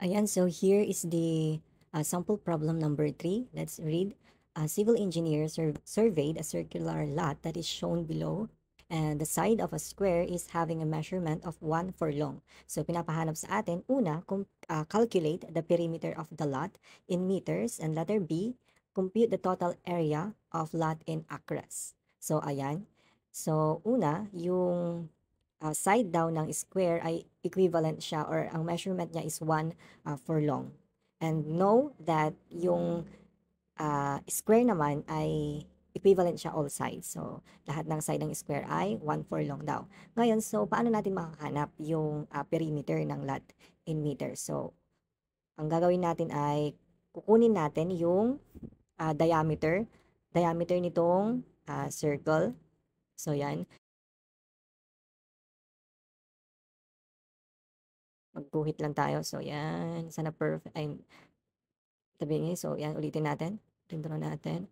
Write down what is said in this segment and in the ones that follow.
Ayan, so here is the sample problem number 3. Let's read. A civil engineer surveyed a circular lot that is shown below, and the side of a square is having a measurement of 1 furlong. So pinapahanap sa atin, una, calculate the perimeter of the lot in meters, and letter B, compute the total area of lot in acres. So ayan. So una, yung side daw ng square ay equivalent siya or ang measurement niya is 1 furlong. And know that yung square naman ay equivalent siya all sides. So, lahat ng side ng square ay 1 furlong daw. Ngayon, so paano natin makakahanap yung perimeter ng lot in meters? So, ang gagawin natin ay kukunin natin yung diameter nitong circle. So, yan. Magguhit lang tayo. So, yan. Sana perfect. Ay, tabi niya. So, yan. Ulitin natin. Draw natin.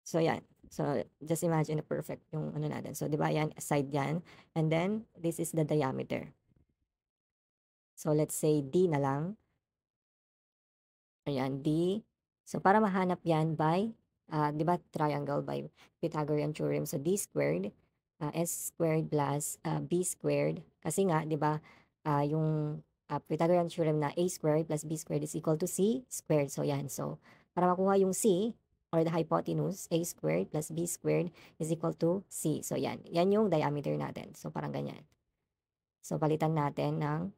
So, yan. So, just imagine na perfect yung ano natin. So, di ba yan? Side yan. And then, this is the diameter. So, let's say D na lang. Ayan, D. So, para mahanap yan by, di ba, triangle by Pythagorean theorem. So, D squared, S squared plus B squared. Kasi nga, di ba, yung Pythagorean theorem na A squared plus B squared is equal to C squared. So, yan. So, para makuha yung C, or the hypotenuse, A squared plus B squared is equal to C. So, yan. Yan yung diameter natin. So, parang ganyan. So, palitan natin ng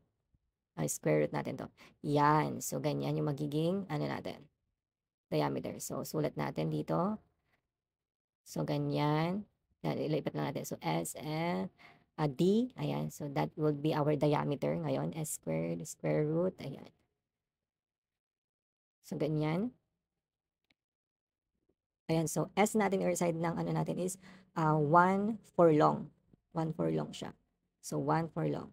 square root natin to. Yan. So, ganyan yung magiging, ano natin, diameter. So, sulat natin dito. So, ganyan. Yan, ilipat lang natin. So, S, D. Ayan. So, that will be our diameter ngayon. S squared, square root. Ayan. So, ganyan. Ayan. So, S natin or side ng ano natin is 1 furlong. 1 furlong siya. So, 1 furlong.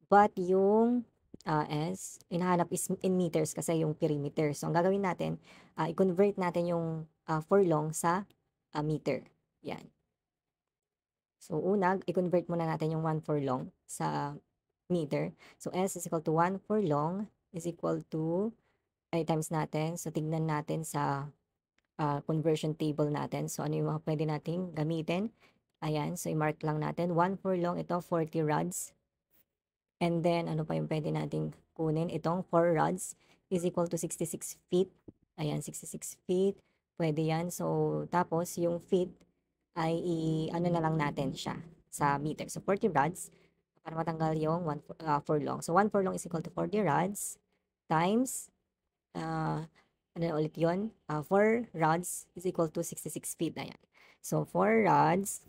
But yung S, hinahanap is in meters kasi yung perimeter. So, ang gagawin natin, i-convert natin yung furlong sa meter. Yan. So, una, i-convert muna natin yung 1 furlong sa meter. So, S is equal to 1 furlong is equal to, ay times natin. So, tignan natin sa conversion table natin. So, ano yung mga pwede nating gamitin? Ayan. So, i-mark lang natin. 1 furlong, ito 40 rods. And then, ano pa yung pwede nating kunin? Itong 4 rods is equal to 66 feet. Ayan, 66 feet. Pwede yan. So, tapos yung feet ay ano na lang natin siya sa meter. So, 40 rods para matanggal yung 1 furlong. So, 1 furlong is equal to 40 rods times, ano na ulit yun? 4 rods is equal to 66 feet. Ayan. So, 4 rods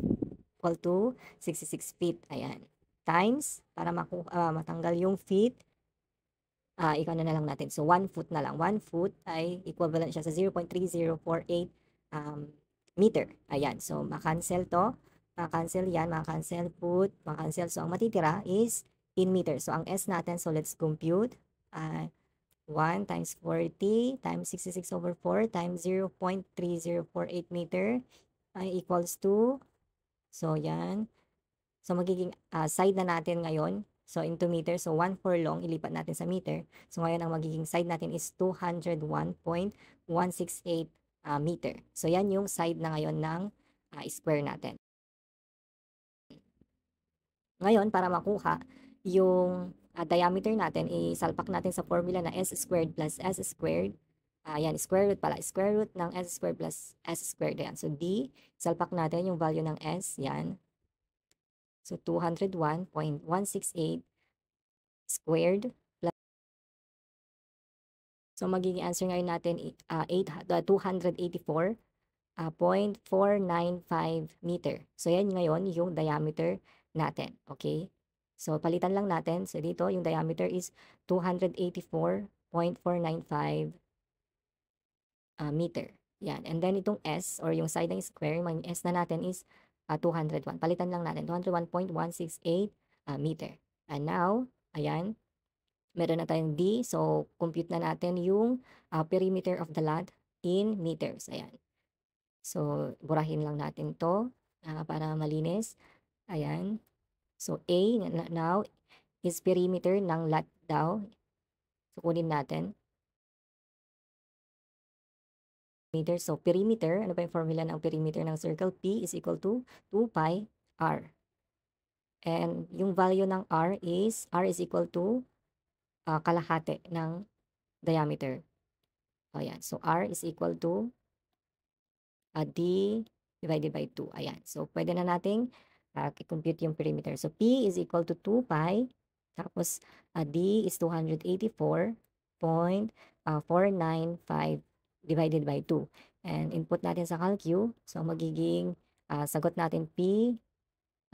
equal to 66 feet. Ayan. Times, para matanggal yung feet, ikaw na lang natin. So, 1 foot na lang. 1 foot ay equivalent siya sa 0.3048 meter. Ayan. So, makancel to. Makancel yan. Makancel foot. Makancel. So, ang matitira is in meter. So, ang S natin, so let's compute. 1 times 40 times 66 over 4 times 0.3048 meter ay equals to, so yan. So, magiging side na natin ngayon. So, into meter. So, 1 furlong, ilipat natin sa meter. So, ngayon ang magiging side natin is 201.168 meter. So, yan yung side na ngayon ng square natin. Ngayon, para makuha yung diameter natin, isalpak natin sa formula na S squared plus S squared. Yan, square root pala. Square root ng S squared plus S squared. Yan. So, D, salpak natin yung value ng S. Yan. So, 201.168 squared plus. So, magiging answer ngayon natin 284.495 meter. So, yan ngayon yung diameter natin. Okay? So, palitan lang natin. So, dito yung diameter is 284.495 meter. Yan. And then, itong S or yung side ng square, yung S na natin is 201. Palitan lang natin. 201.168 meter. And now, ayan, meron na tayong D. So, compute na natin yung perimeter of the lot in meters. Ayan. So, burahin lang natin to para malinis. Ayan. So, A now is perimeter ng lot daw. So, kunin natin. Meter. So, perimeter, ano ba yung formula ng perimeter ng circle? P is equal to 2 pi r. And yung value ng r is equal to kalahati ng diameter. Ayan. So, r is equal to d divided by 2. Ayan. So, pwede na nating i-compute yung perimeter. So, P is equal to 2 pi. Tapos, D is 284.495 divided by 2. And input natin sa calcu. So, magiging sagot natin P.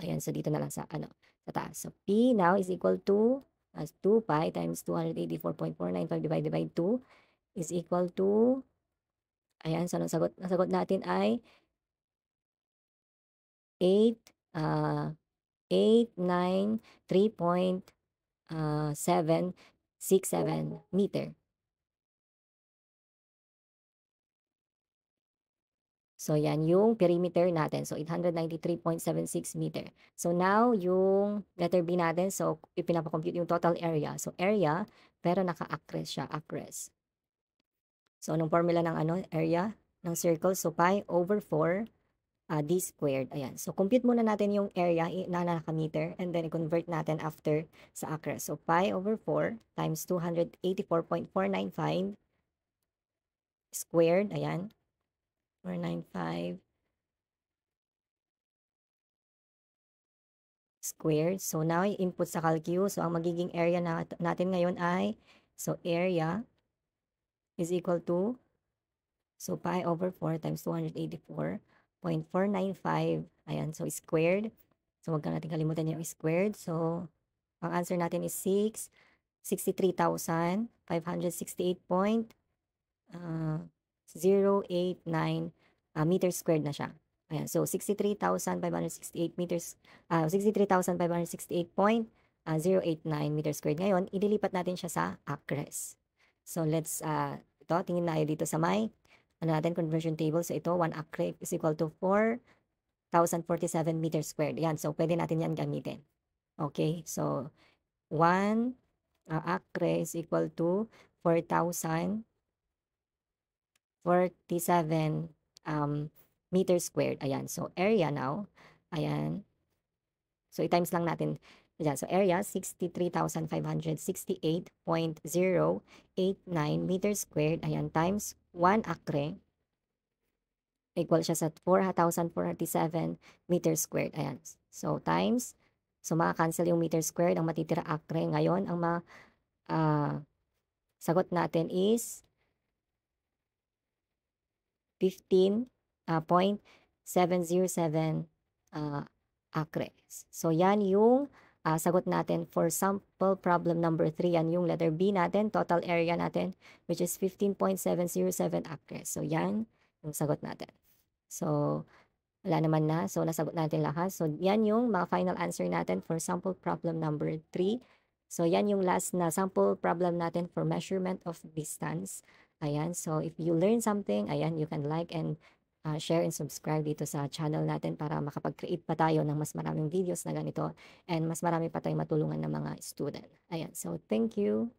Ayan. So, dito na lang sa, sa taas. So, P now is equal to 2 pi times 284.495 divided by 2 is equal to, ayan. So, ang sagot natin ay 893.767 meter. So, yan yung perimeter natin. So, 893.76 meter. So, now, yung letter B natin. So, ipinapakompute yung total area. So, area, pero naka-acres siya, acres. So, anong formula ng area ng circle? So, pi over 4 d squared. Ayan. So, compute muna natin yung area na naka-meter and then i-convert natin after sa acres. So, pi over 4 times 284.495 squared. Ayan. 495 squared. So, now, i-input sa calcu. So, ang magiging area natin ngayon ay, so, area is equal to, so, pi over 4 times 284.495. Ayan. So, squared. So, wag ka natin kalimutan yung squared. So, ang answer natin is 63,568.089 meters squared na siya. Ayan, so 63,568 meters, 63,568.089 meters squared. Ngayon, ililipat natin siya sa acres. So let's, tingin na dito sa may, conversion table. So ito, 1 acre is equal to 4,047 meters squared. Yan, so pwede natin yan gamitin. Okay, so 1 acre is equal to 4,047 meters squared. Ayan. So, area now. Ayan. So, i-times lang natin. Ayan. So, area, 63,568.089 meters squared. Ayan. Times 1 acre. Equal siya sa 4,447 meters squared. Ayan. So, times. So, maka-cancel yung meter squared. Ang matitira acre. Ngayon, ang sagot natin is 15.707 acres. So, yan yung sagot natin for sample problem number 3. Yan yung letter B natin, total area natin, which is 15.707 acres. So, yan yung sagot natin. So, wala naman na. So, nasagot natin lahat. So, yan yung mga final answer natin for sample problem number 3. So, yan yung last na sample problem natin for measurement of distance. Ayan. So, if you learn something, ayan, you can like and share and subscribe dito sa channel natin para makapag-create pa tayo ng mas maraming videos na ganito and mas marami pa tayong matulungan ng mga student. Ayan. So, thank you.